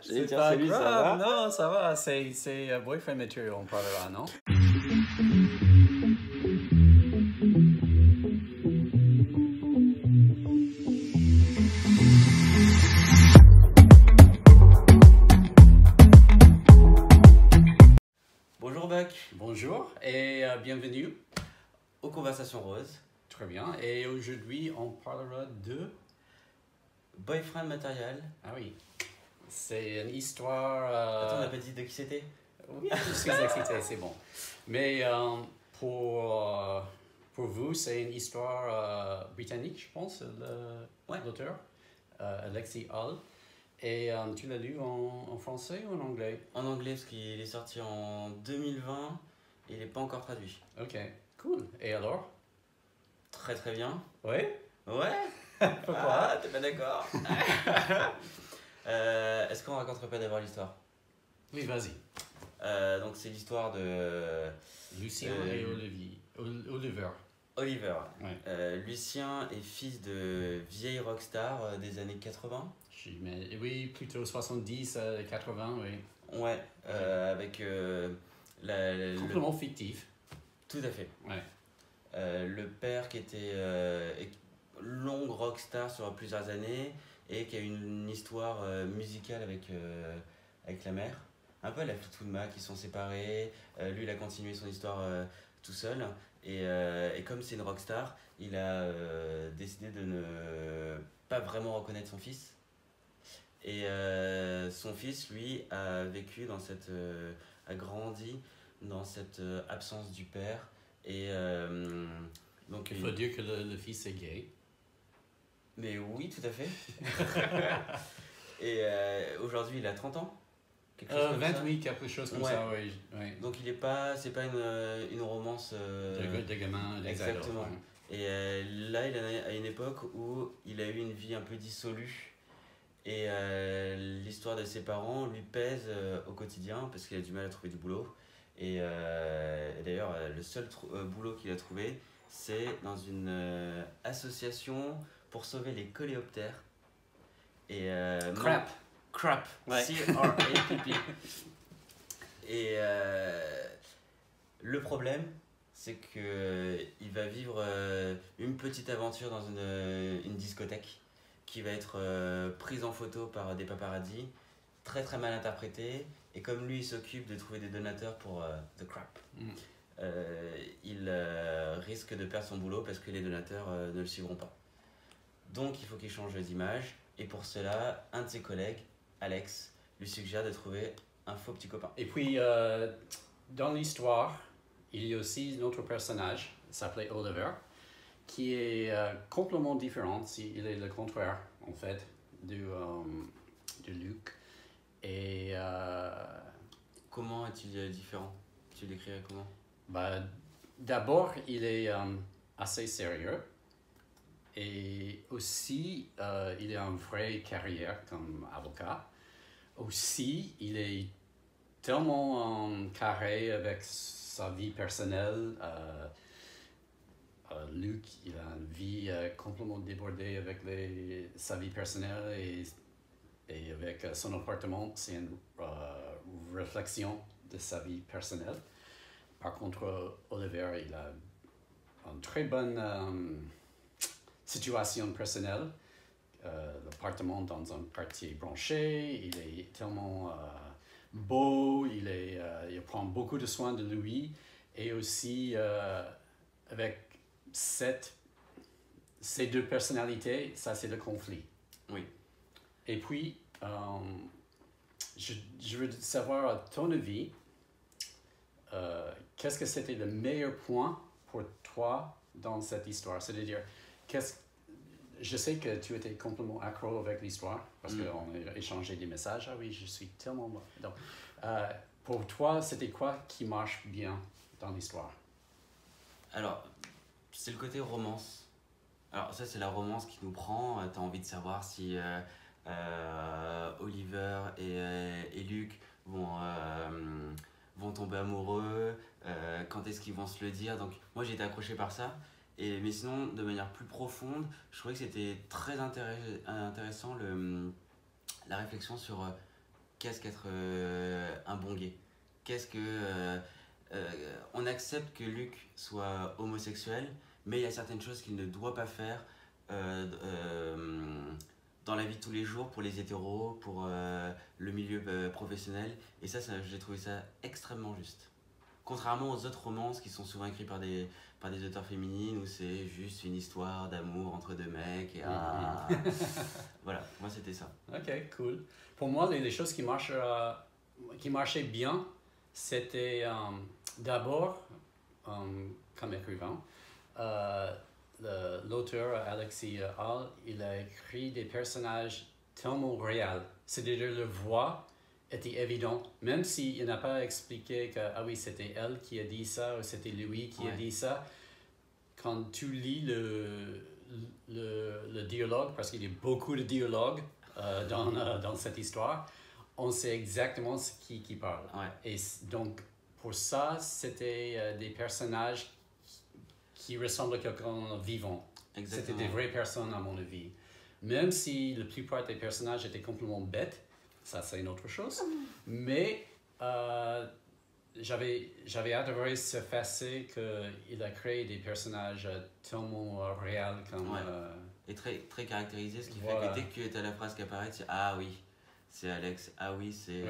C'est dire pas salut, ça va? grave, non, ça va, c'est boyfriend material, on parlera, non? Bonjour Buck, Bonjour et bienvenue. aux Conversations Roses, Très bien, et aujourd'hui on parlera de... boyfriend matériel. Ah oui, c'est une histoire... Attends, on n'a pas dit de qui c'était? Oui, je suis excité, c'est bon. Mais pour vous, c'est une histoire britannique, je pense, l'auteur, Alexis Hall. Et tu l'as lu en français ou en anglais? En anglais, parce qu'il est sorti en 2020 et il n'est pas encore traduit. Ok, cool. Et alors? Très très bien. Oui? Ouais? Pourquoi? Ah, t'es pas d'accord? Est-ce qu'on raconterait pas d'abord l'histoire? Oui, vas-y. Donc c'est l'histoire de Lucien et Oliver. Oliver. Ouais. Lucien est fils de vieille rockstar des années 80. Oui, plutôt 70, 80, oui. Ouais, avec Complètement fictif. Tout à fait. Ouais. Le père qui était longue rockstar sur plusieurs années et qui a eu une histoire musicale avec la mère. Un peu à la Fleetwood Mac, ils sont séparés. Lui, il a continué son histoire tout seul. Et comme c'est une rockstar, il a décidé de ne pas vraiment reconnaître son fils. Et son fils, lui, a vécu dans a grandi dans cette absence du père. Et donc, Il faut dire que le fils est gay. mais oui, tout à fait. Et aujourd'hui, il a 30 ans. Quelque chose comme 28, quelque chose comme Ouais. ça, oui. Oui. ça. Donc c'est pas une romance. De gamins, des Exactement. ados, ouais. Et là, il est à une époque où il a eu une vie un peu dissolue. Et l'histoire de ses parents lui pèse au quotidien parce qu'il a du mal à trouver du boulot. Et d'ailleurs, le seul boulot qu'il a trouvé, c'est dans une association pour sauver les coléoptères. Et, Crap. Crap. Ouais. C-R-A-P-P. Et le problème, c'est qu'il va vivre une petite aventure dans une discothèque qui va être prise en photo par des paparazzis, très très mal interprétée. Et comme lui, il s'occupe de trouver des donateurs pour The Crap, il risque de perdre son boulot parce que les donateurs ne le suivront pas. Donc il faut qu'il change d'image. Et pour cela, un de ses collègues, Alex, lui suggère de trouver un faux petit copain. Et puis, dans l'histoire, il y a aussi notre personnage, il s'appelait Oliver, qui est complètement différent. Il est le contraire, en fait, de Luke. Et Comment est-il différent? Tu l'écrirais comment? d'abord, il est assez sérieux. Et aussi, il a une vraie carrière comme avocat. Aussi, il est tellement carré avec sa vie personnelle. Luke, il a une vie complètement débordée avec sa vie personnelle et avec son appartement. C'est une réflexion de sa vie personnelle. Par contre, Oliver, il a une très bonne situation personnelle. L'appartement dans un quartier branché, il est tellement beau, il prend beaucoup de soin de lui, et aussi avec ces deux personnalités, ça c'est le conflit. Oui. Et puis, je veux savoir, à ton avis, qu'est-ce que c'était le meilleur point pour toi dans cette histoire? C'est-à-dire, je sais que tu étais complètement accro avec l'histoire parce qu'on a échangé des messages. Ah oui, je suis tellement... Donc, pour toi, c'était quoi qui marche bien dans l'histoire? Alors, c'est le côté romance. Alors ça, c'est la romance qui nous prend. T'as envie de savoir si Oliver et Luke vont tomber amoureux, quand est-ce qu'ils vont se le dire. Donc moi, j'ai été accroché par ça. Mais sinon, de manière plus profonde, je trouvais que c'était très intéressant la réflexion sur qu'est-ce qu'être un bon gay. Qu'est-ce que... on accepte que Luc soit homosexuel, mais il y a certaines choses qu'il ne doit pas faire dans la vie de tous les jours pour les hétéros, pour le milieu professionnel. Et ça j'ai trouvé ça extrêmement juste. Contrairement aux autres romances qui sont souvent écrites par des auteurs féminines où c'est juste une histoire d'amour entre deux mecs. Et, voilà, moi c'était ça. Ok, cool. Pour moi, les choses qui marchaient bien, c'était d'abord, comme écrivain, l'auteur Alexis Hall, il a écrit des personnages tellement réels. C'est-à-dire, le voix était évident, même s'il n'a pas expliqué que ah oui, c'était elle qui a dit ça ou c'était lui qui a dit ça. Quand tu lis le dialogue, parce qu'il y a beaucoup de dialogues dans cette histoire, on sait exactement ce qui parle. Ouais. Et donc, pour ça, c'était des personnages qui ressemblent à quelqu'un vivant. C'était des vraies personnes, à mon avis. Même si la plupart des personnages étaient complètement bêtes, ça c'est une autre chose. Mais j'avais adoré ce fait qu'il a créé des personnages tellement réels comme... Et très, très caractérisés, ce qui voilà. fait que dès que tu as la phrase qui apparaît, tu dis ah oui, c'est Alex, ah oui, c'est...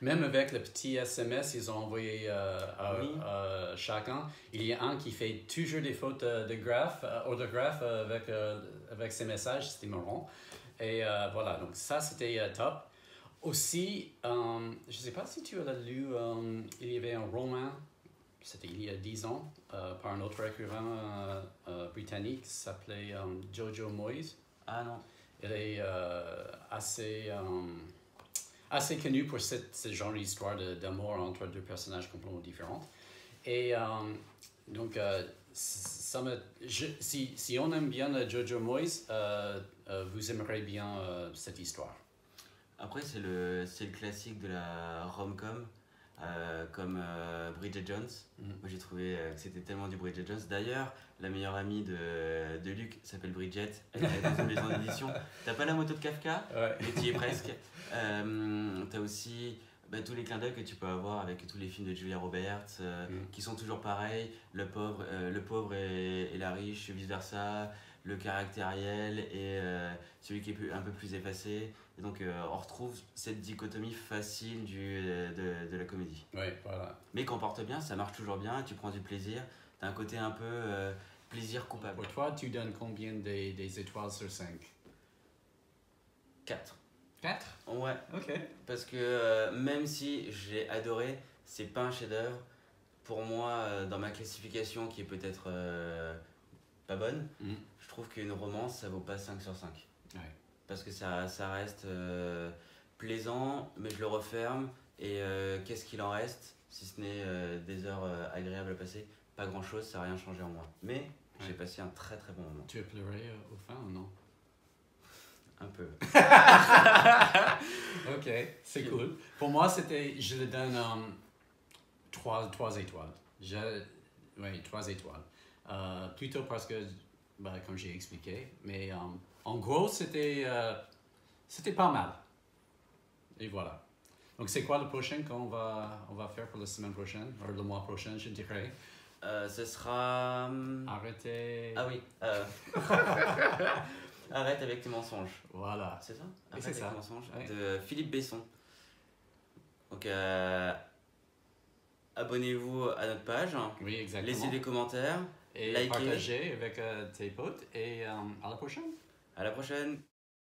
Même avec le petit SMS ils ont envoyé à chacun, il y a un qui fait toujours des fautes d'orthographe avec ses messages, c'était marrant. Et voilà, donc ça c'était top. Aussi, je ne sais pas si tu as lu, il y avait un roman, c'était il y a 10 ans, par un autre écrivain britannique qui s'appelait Jojo Moyes. Ah non. Il est assez connu pour ce genre d'histoire d'amour entre deux personnages complètement différents. Et donc, si on aime bien Jojo Moyes, vous aimerez bien cette histoire. Après, c'est le classique de la rom-com, comme Bridget Jones. Moi, j'ai trouvé que c'était tellement du Bridget Jones. D'ailleurs, la meilleure amie de Luc s'appelle Bridget. Elle est dans une maison d'édition. T'as pas la moto de Kafka, mais tu y es presque. T'as aussi tous les clins d'œil que tu peux avoir avec tous les films de Julia Roberts, qui sont toujours pareils. Le pauvre et la riche, vice-versa. Le caractériel et celui qui est un peu plus effacé. Et donc on retrouve cette dichotomie facile de la comédie. Oui, voilà. Mais qu'on porte bien, ça marche toujours bien, tu prends du plaisir. T'as un côté un peu plaisir coupable. Pour toi, tu donnes combien des étoiles sur 5? 4. 4? Ouais. Ok. Parce que même si j'ai adoré, c'est pas un chef-d'œuvre. Pour moi, dans ma classification qui est peut-être pas bonne, je trouve qu'une romance, ça vaut pas 5 sur 5. Ouais. Parce que ça reste plaisant, mais je le referme. Et qu'est-ce qu'il en reste, si ce n'est des heures agréables à passer? Pas grand-chose, ça n'a rien changé en moi. Mais j'ai passé un très très bon moment. Tu as pleuré au fin ou non? Un peu. Ok, c'est cool. Pour moi, je le donne 3 étoiles. Oui, 3 étoiles. Plutôt parce que, comme j'ai expliqué, mais en gros, c'était pas mal. Et voilà. Donc, c'est quoi le prochain qu'on va faire pour la semaine prochaine, ou le mois prochain, je dirais? Ce sera... Arrêtez... Ah oui. Arrête avec tes mensonges. Voilà. C'est ça? Oui, Arrête c'est avec ça. tes mensonges. Oui. De Philippe Besson. Donc, abonnez-vous à notre page. Oui, exactement. Laissez des commentaires. Et likez. partagez avec tes potes. Et à la prochaine. À la prochaine.